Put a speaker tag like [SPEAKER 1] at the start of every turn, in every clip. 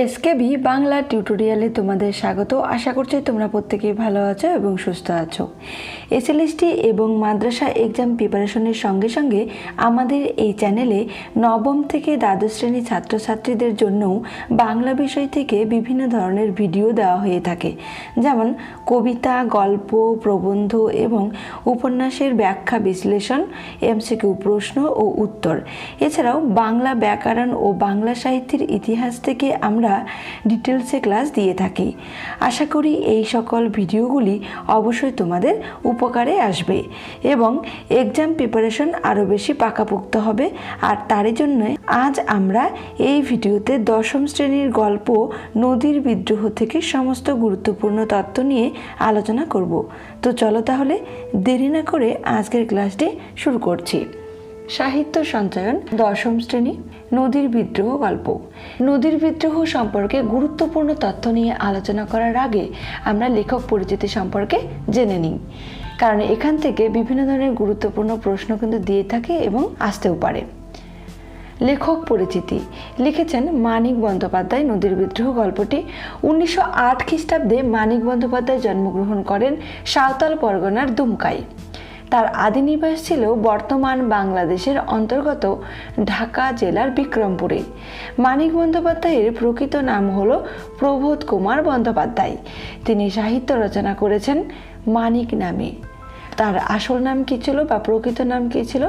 [SPEAKER 1] SKB Bangla টিউটোরিয়ালে তোমাদের স্বাগত। আশা করছি তোমরা প্রত্যেকেই ভালো আছো এবং সুস্থ আছো। এসএলএসটি এবং মাদ্রাসা এক্সাম প্রিপারেশনের সঙ্গে সঙ্গে আমাদের এই চ্যানেলে নবম থেকে দ্বাদশ শ্রেণীর ছাত্রছাত্রীদের জন্যও বাংলা বিষয় থেকে বিভিন্ন ধরনের ভিডিও দেওয়া হয়ে থাকে, যেমন কবিতা, গল্প, প্রবন্ধ এবং উপন্যাসের ব্যাখ্যা, বিশ্লেষণ, MCQ প্রশ্ন ও উত্তর। এছাড়াও বাংলা ব্যাকরণ ও বাংলা সাহিত্যের ইতিহাস থেকে আমরা ডিটেলসে ক্লাস দিয়ে থাকি। আশা করি এই সকল ভিডিওগুলি অবশ্যই তোমাদের উপকারে আসবে এবং এক্সাম প্রিপারেশন আরও বেশি পাকাপোক্ত হবে। আর তার জন্য আজ আমরা এই ভিডিওতে দশম শ্রেণীর গল্প নদীর বিদ্রোহ থেকে সমস্ত গুরুত্বপূর্ণ তথ্য নিয়ে আলোচনা করব। তো চলো তাহলে দেরি না করে আজকের ক্লাসটি শুরু করছি। সাহিত্য সঞ্চয়ন, দশম শ্রেণী, নদীর বিদ্রোহ গল্প। নদীর বিদ্রোহ সম্পর্কে গুরুত্বপূর্ণ তথ্য নিয়ে আলোচনা করার আগে আমরা লেখক পরিচিতি সম্পর্কে জেনে নিই, কারণ এখান থেকে বিভিন্ন ধরনের গুরুত্বপূর্ণ প্রশ্ন কিন্তু দিয়ে থাকে এবং আসতেও পারে। লেখক পরিচিতি লিখেছেন মানিক বন্দ্যোপাধ্যায়। নদীর বিদ্রোহ গল্পটি 1908 খ্রিস্টাব্দে মানিক বন্দ্যোপাধ্যায় জন্মগ্রহণ করেন সাঁওতাল পরগনার দুমকায়। তার আদি নিবাস ছিল বর্তমান বাংলাদেশের অন্তর্গত ঢাকা জেলার বিক্রমপুরে। মানিক বন্দ্যোপাধ্যায়ের প্রকৃত নাম হল প্রবোধ কুমার বন্দ্যোপাধ্যায়। তিনি সাহিত্য রচনা করেছেন মানিক নামে। তার আসল নাম কী ছিল বা প্রকৃত নাম কী ছিল?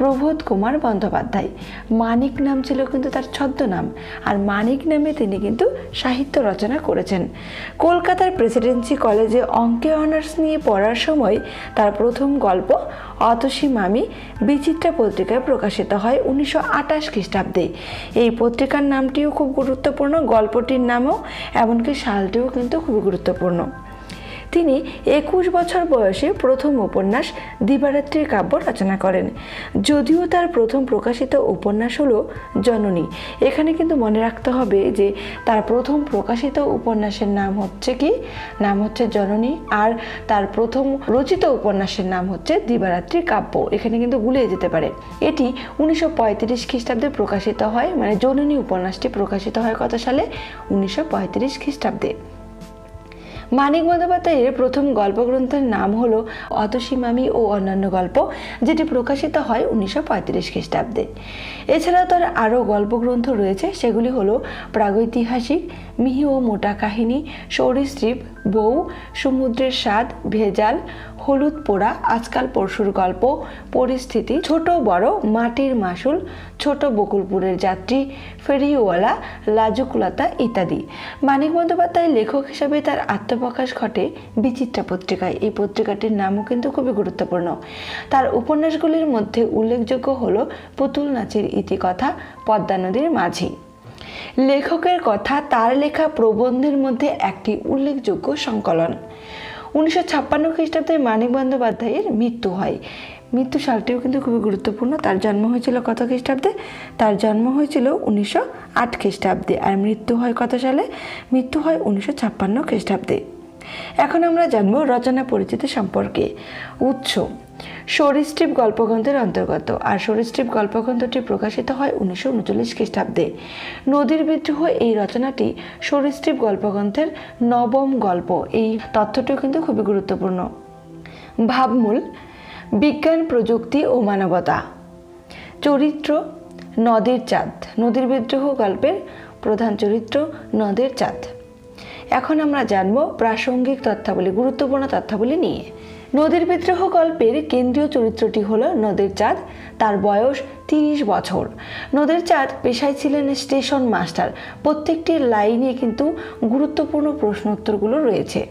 [SPEAKER 1] প্রবোধ কুমার বন্দ্যোপাধ্যায়। মানিক নাম ছিল কিন্তু তার ছদ্মনাম, আর মানিক নামে তিনি কিন্তু সাহিত্য রচনা করেছেন। কলকাতার প্রেসিডেন্সি কলেজে অঙ্কে অনার্স নিয়ে পড়ার সময় তার প্রথম গল্প অতসী মামি বিচিত্রা পত্রিকায় প্রকাশিত হয় 1928 খ্রিস্টাব্দে। এই পত্রিকার নামটিও খুব গুরুত্বপূর্ণ, গল্পটির নামও, এমনকি সালটিও কিন্তু খুবই গুরুত্বপূর্ণ। তিনি 21 বছর বয়সে প্রথম উপন্যাস দিবারাত্রির কাব্য রচনা করেন। যদিও তার প্রথম প্রকাশিত উপন্যাস হলো জননী। এখানে কিন্তু মনে রাখতে হবে যে তার প্রথম প্রকাশিত উপন্যাসের নাম হচ্ছে কি? নাম হচ্ছে জননী, আর তার প্রথম রচিত উপন্যাসের নাম হচ্ছে দিবারাত্রির কাব্য। এখানে কিন্তু গুলিয়ে যেতে পারে। এটি 1935 খ্রিস্টাব্দে প্রকাশিত হয়, মানে জননী উপন্যাসটি প্রকাশিত হয় কত সালে? 1935 খ্রিস্টাব্দে। মানিক বন্দ্যোপাধ্যায়ের প্রথম গল্পগ্রন্থের নাম হলো অতসী মামি ও অন্যান্য গল্প, যেটি প্রকাশিত হয় 1935 খ্রিস্টাব্দে। এছাড়াও তার আরও গল্পগ্রন্থ রয়েছে, সেগুলি হলো প্রাগৈতিহাসিক, মিহি ও মোটা কাহিনী, সরীসৃপ, বউ, সমুদ্রের স্বাদ, ভেজাল, হলুদ পোড়া, আজকাল পরশুর গল্প, পরিস্থিতি, ছোট বড়, মাটির মাসুল, ছোট বকুলপুরের যাত্রী, ফেরিওয়ালা, লাজুকুলতা ইত্যাদি। মানিক বন্দ্যোপাধ্যায় লেখক হিসাবে তার আত্মপ্রকাশ ঘটে বিচিত্রা পত্রিকায়। এই পত্রিকাটির নামও কিন্তু খুবই গুরুত্বপূর্ণ। তার উপন্যাসগুলির মধ্যে উল্লেখযোগ্য হলো পুতুল নাচের ইতিকথা, পদ্মা নদীর মাঝি। লেখকের কথা তার লেখা প্রবন্ধের মধ্যে একটি উল্লেখযোগ্য সংকলন। 1956 খ্রিস্টাব্দে মানিক বন্দ্যোপাধ্যায়ের মৃত্যু হয়। মৃত্যু সালটিও কিন্তু খুবই গুরুত্বপূর্ণ। তার জন্ম হয়েছিল কত খ্রিস্টাব্দে? তার জন্ম হয়েছিল 1908 খ্রিস্টাব্দে, আর মৃত্যু হয় কত সালে? মৃত্যু হয় 1956 খ্রিস্টাব্দে। এখন আমরা জানব রচনা পরিচিতি সম্পর্কে। উৎস সরীসৃপ গল্পগ্রন্থের অন্তর্গত, আর সরীসৃপ গল্পগ্রন্থটি প্রকাশিত হয় 1939 খ্রিস্টাব্দে। নদীর বিদ্রোহ এই রচনাটি সরীসৃপ গল্পগ্রন্থের নবম গল্প। এই তথ্যটিও কিন্তু খুবই গুরুত্বপূর্ণ। ভাবমূল বিজ্ঞান, প্রযুক্তি ও মানবতা। চরিত্র নদীর চাঁদ। নদীর বিদ্রোহ গল্পের প্রধান চরিত্র নদীর চাঁদ। এখন আমরা জানব প্রাসঙ্গিক তথ্যাবলী, গুরুত্বপূর্ণ তথ্যাবলী নিয়ে। নদীর বিদ্রোহ গল্পের কেন্দ্রীয় চরিত্রটি হলো নদীর চাঁদ। তার বয়স 30 বছর। নদীর চাঁদ পেশায় ছিলেন স্টেশন মাস্টার। প্রত্যেকটি লাইনে কিন্তু গুরুত্বপূর্ণ প্রশ্ন উত্তরগুলো রয়েছে।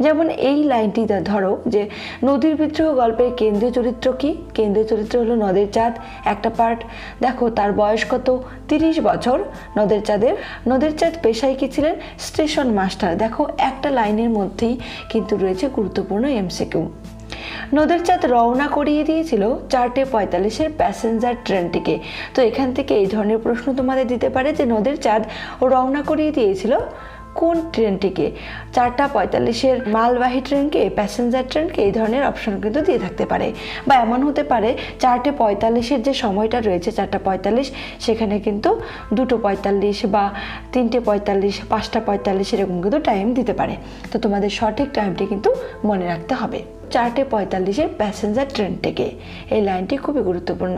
[SPEAKER 1] যেমন এই লাইনটি ধরো যে নদীর বিদ্রোহ গল্পের কেন্দ্রীয় চরিত্র কি? কেন্দ্রীয় চরিত্র হলো নদীর চাঁদ। একটা পার্ট দেখো, তার বয়স কত? 30 বছর নদীর চাঁদের। নদীর চাঁদ পেশায় কি ছিলেন? Station master. দেখো একটা লাইনের মধ্যেই কিন্তু রয়েছে গুরুত্বপূর্ণ MCQ। নদীর চাঁদ রওনা করিয়ে দিয়েছিল 4:45-এর প্যাসেঞ্জার ট্রেনটিকে। তো এখান থেকে এই ধরনের প্রশ্ন তোমাদের দিতে পারে যে নদীর চাঁদ রওনা করিয়ে দিয়েছিল কোন ট্রেনটিকে, 4:45-এর মালবাহী ট্রেনকে, প্যাসেঞ্জার ট্রেনকে, এই ধরনের অপশন কিন্তু দিয়ে থাকতে পারে। বা এমন হতে পারে 4:45-এর যে সময়টা রয়েছে 4:45, সেখানে কিন্তু 2:45 বা 3:45, 5:45 এরকম কিন্তু টাইম দিতে পারে। তো তোমাদের সঠিক টাইমটি কিন্তু মনে রাখতে হবে। 4:45-এর প্যাসেঞ্জার ট্রেনটিকে, এই লাইনটি খুবই গুরুত্বপূর্ণ।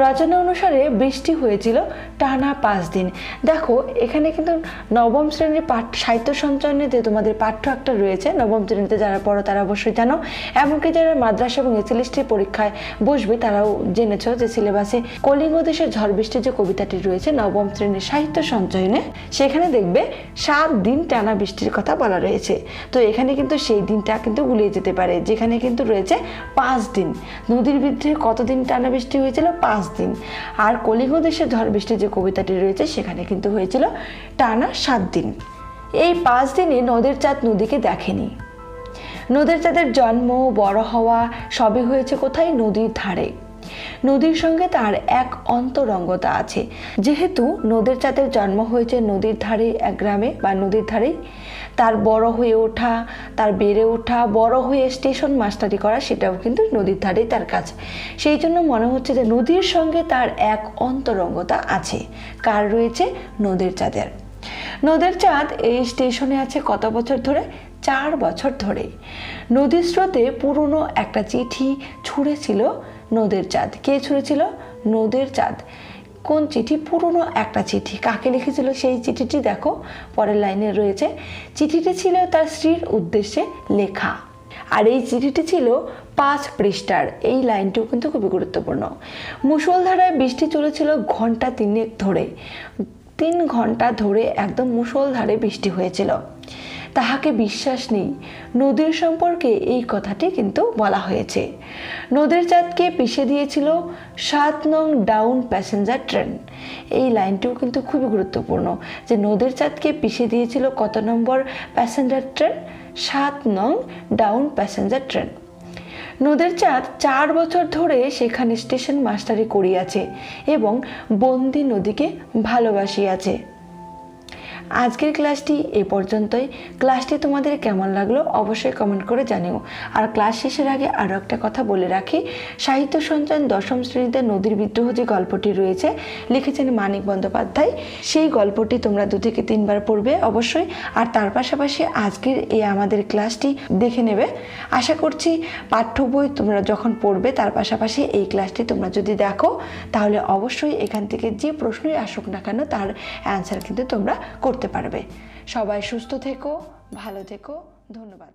[SPEAKER 1] রচনা অনুসারে বৃষ্টি হয়েছিল টানা 5 দিন। দেখো এখানে কিন্তু নবম শ্রেণীর সাহিত্য সঞ্চয়নে যে তোমাদের পাঠ্য একটা রয়েছে, নবম শ্রেণীতে যারা পড়ো তারা অবশ্যই জানো, এমনকি যারা মাদ্রাসা এবং SLST পরীক্ষায় বসবে তারাও জেনেছো যে সিলেবাসে কলিঙ্গ দেশের ঝড় বৃষ্টির যে কবিতাটি রয়েছে নবম শ্রেণীর সাহিত্য সঞ্চয়নে, সেখানে দেখবে 7 দিন টানা বৃষ্টির কথা বলা রয়েছে। তো এখানে কিন্তু সেই দিনটা কিন্তু গুলিয়ে যেতে পারে, যেখানে কিন্তু রয়েছে 5 দিন। নদীর বিরুদ্ধে কতদিন টানা বৃষ্টি হয়েছিল? 5 দিন। আর কলিঙ্গ দেশের ঝড় বৃষ্টির যে কবিতাটি রয়েছে সেখানে কিন্তু হয়েছিল টানা 7 দিন। এই 5 দিনে নদের চাঁদ নদীকে দেখেনি। নদের চাঁদের জন্ম, বড় হওয়া সবই হয়েছে কোথায়? নদীর ধারে। নদীর সঙ্গে তার এক অন্তরঙ্গতা আছে। যেহেতু নদের চাঁদের জন্ম হয়েছে নদীর ধারে এক গ্রামে বা নদীর ধারেই, তার বড় হয়ে ওঠা, তার বেড়ে ওঠা, বড় হয়ে স্টেশন মাস্টারি করা, সেটাও কিন্তু নদীর ধারেই তার কাজ। সেই জন্য মনে হচ্ছে যে নদীর সঙ্গে তার এক অন্তরঙ্গতা আছে। কার রয়েছে? নদের চাঁদের। নদের চাঁদ এই স্টেশনে আছে কত বছর ধরে? 4 বছর ধরে। নদীর স্রোতে পুরনো একটা চিঠি ছুঁড়েছিল নদের চাঁদ। কে ছুঁড়েছিল? নদের চাঁদ। কোন চিঠি? পুরনো একটা চিঠি। কাকে লিখেছিল সেই চিঠিটি? দেখো পরের লাইনে রয়েছে, চিঠিটি ছিল তার স্ত্রীর উদ্দেশ্যে লেখা। আর এই চিঠিটি ছিল 5 পৃষ্ঠার। এই লাইনটিও কিন্তু খুবই গুরুত্বপূর্ণ। মুষলধারায় বৃষ্টি চলেছিল ঘন্টা 3 ধরে। 3 ঘন্টা ধরে একদম মুষলধারে বৃষ্টি হয়েছিল। তাহাকে বিশ্বাস নেই, নদীর সম্পর্কে এই কথাটি কিন্তু বলা হয়েছে। নদের চাঁদকে পিষে দিয়েছিল 7 নং ডাউন প্যাসেঞ্জার ট্রেন। এই লাইনটিও কিন্তু খুবই গুরুত্বপূর্ণ যে নদের চাঁদকে পিষে দিয়েছিল কত নম্বর প্যাসেঞ্জার ট্রেন? 7 নং ডাউন প্যাসেঞ্জার ট্রেন। নদের চাঁদ 4 বছর ধরে সেখানে স্টেশন মাস্টারি করিয়াছে এবং বন্দি নদীকে ভালোবাসিয়াছে। আজকের ক্লাসটি এ পর্যন্তই। ক্লাসটি তোমাদের কেমন লাগলো অবশ্যই কমেন্ট করে জানিও। আর ক্লাস শেষের আগে আরও একটা কথা বলে রাখি, সাহিত্য সঞ্চয়ন 10ম শ্রেণীতে নদীর বিদ্রোহ যে গল্পটি রয়েছে, লিখেছেন মানিক বন্দ্যোপাধ্যায়, সেই গল্পটি তোমরা 2 থেকে 3 বার পড়বে অবশ্যই। আর তার পাশাপাশি আজকের এই আমাদের ক্লাসটি দেখে নেবে। আশা করছি পাঠ্য বই তোমরা যখন পড়বে তার পাশাপাশি এই ক্লাসটি তোমরা যদি দেখো, তাহলে অবশ্যই এখান থেকে যে প্রশ্নই আসুক না কেন তার অ্যান্সার কিন্তু তোমরা করতে পারবে। সবাই সুস্থ থেকো, ভালো থেকো, ধন্যবাদ।